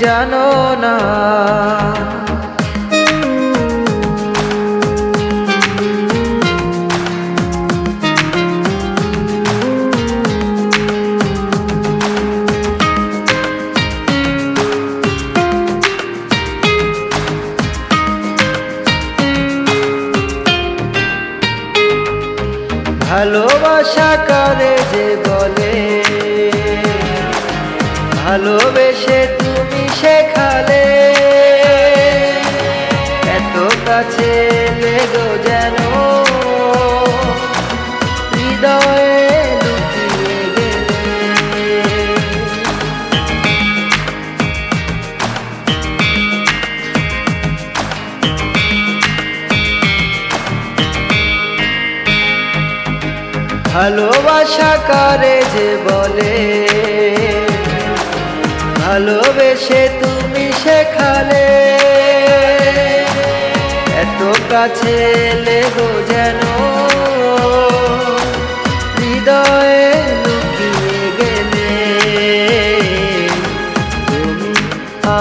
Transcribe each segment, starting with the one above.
জানো না। ভালোবাসা কারে যে বলে, ভালোবেসে তুমি শেখালে, এত কাছে লেগো যেন হৃদয়ে লুকিয়ে গেলে। ভালোবাসা কারে যে বলে, ভালোবেসে তুমি শেখালে, এত কাছে লেগো যেন হৃদয়ে লুকিয়ে গেলে। তুমি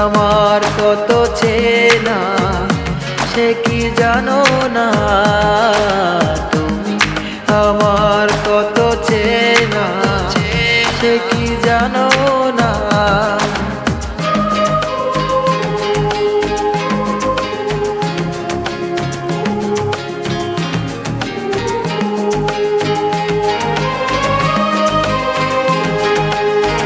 আমার কত চেনা সে কি জানো না, তুমি আমার